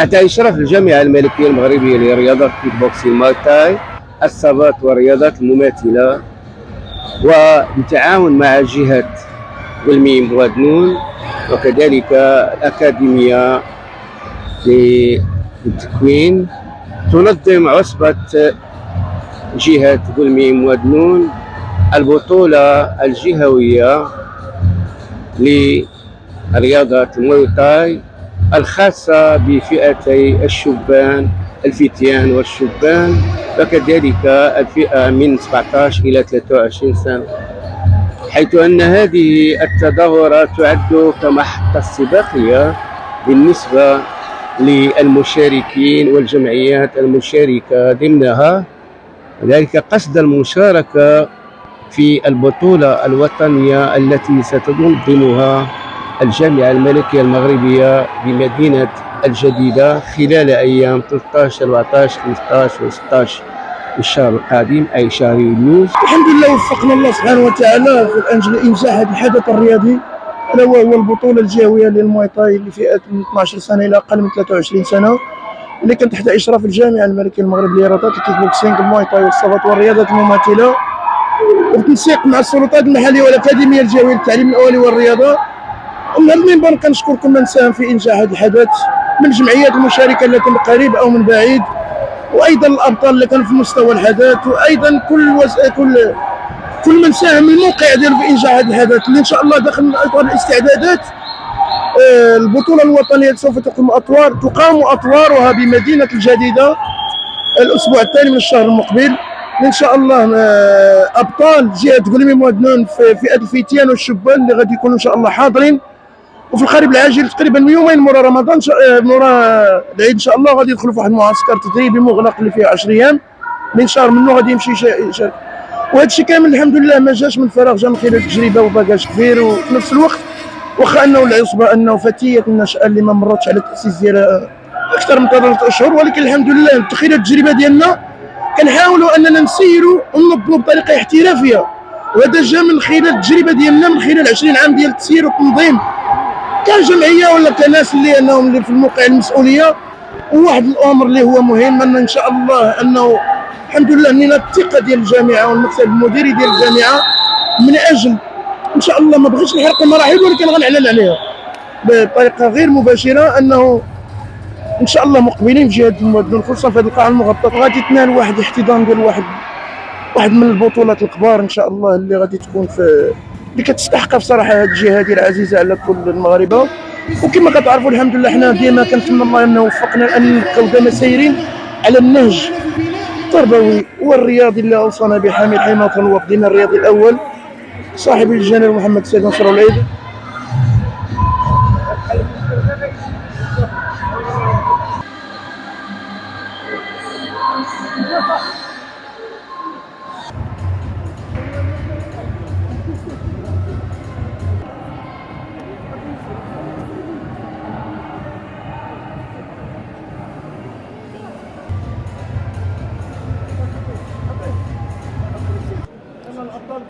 تحت إشراف الجامعة الملكية المغربية لرياضات كيك بوكسين ماي تاي، الصالات والرياضات المماثلة، وبالتعاون مع جهة قلميم وادنون، وكذلك الأكاديمية للتكوين، تنظم عصبة جهة قلميم وادنون البطولة الجهوية لرياضة المواي تاي الخاصة بفئتي الشبان الفتيان والشبان، وكذلك الفئة من 17 إلى 23 سنة، حيث أن هذه التظاهرات تعد كمحطة استباقية بالنسبة للمشاركين والجمعيات المشاركة ضمنها، ذلك قصد المشاركة في البطولة الوطنية التي ستنظمها الجامعة الملكية المغربية بمدينة الجديدة خلال أيام 13 14 15 و 16 الشهر القادم، أي شهر يونيو. الحمد لله وفقنا الله سبحانه وتعالى في أجل إنجاح هذا الحدث الرياضي، ألا وهو البطولة الجهوية للمواي تاي لفئة من 12 سنة إلى أقل من 23 سنة، اللي كان تحت إشراف الجامعة الملكية المغربية لرياضات الكيك بوكسينغ المواي تاي والصالات والرياضات المماثلة، وبالتنسيق مع السلطات المحلية والأكاديمية الجهوية للتعليم الأولي والرياضة. ومن هذا المنبر كنشكر كل من ساهم في إنجاح هذا الحدث من الجمعيات المشاركة التي من قريب أو من بعيد، وايضا الابطال اللي كانوا في مستوى الحدث، وايضا كل من ساهم من الموقع ديالو في انجاح هذا الحدث، اللي ان شاء الله داخل اطار الاستعدادات البطوله الوطنيه سوف تقام اطوارها بمدينه الجديده الاسبوع الثاني من الشهر المقبل. ان شاء الله ابطال جهه قلميم وادنون في فئه الفتيان والشبان اللي غادي يكونوا ان شاء الله حاضرين، وفي القريب العاجل تقريبا يومين مورا رمضان مورا العيد ان شاء الله غادي يدخلوا في واحد المعسكر تدريبي مغلق اللي فيه 10 ايام من شهر منه غادي يمشي يشارك. وهذا الشيء كامل الحمد لله ما جاش من فراغ، جا من خلال تجربه وباكاج كبير، وفي نفس الوقت واخا انه العصبه انه فتيه النشأه اللي ما مرتش على التاسيس ديالها اكثر من 3 اشهر، ولكن الحمد لله من خلال التجربه ديالنا كنحاولوا اننا نسيروا وننظموا بطريقه احترافيه، وهذا جا من خلال التجربه ديالنا من خلال 20 عام ديال التسيير والتنظيم كجمعيه ولا كناس اللي انهم اللي في الموقع المسؤوليه. وواحد الامر اللي هو مهم ان شاء الله انه الحمد لله اننا الثقه ديال الجامعه والمكتب المديري ديال الجامعه من اجل ان شاء الله ما بغيتش نحرق المراحل، ولكن غنعلن عليها بطريقه غير مباشره انه ان شاء الله مقبلين في جهه المدن خصوصا في هذه القاعه المغطاه غادي تنال واحد الاحتضان ديال واحد من البطولات الكبار ان شاء الله اللي غادي تكون في اللي كتستحق بصراحه هذه الجهه هذه العزيزه على كل المغاربه. وكما كتعرفوا الحمد لله حنا ديما كنتمنى الله انه وفقنا ان نبقاو دائما سايرين على النهج التربوي والرياضي اللي اوصانا بحامل حمايه الوطن وفدنا الرياضي الاول صاحب الجلال محمد السيد نصر العيد. الابطال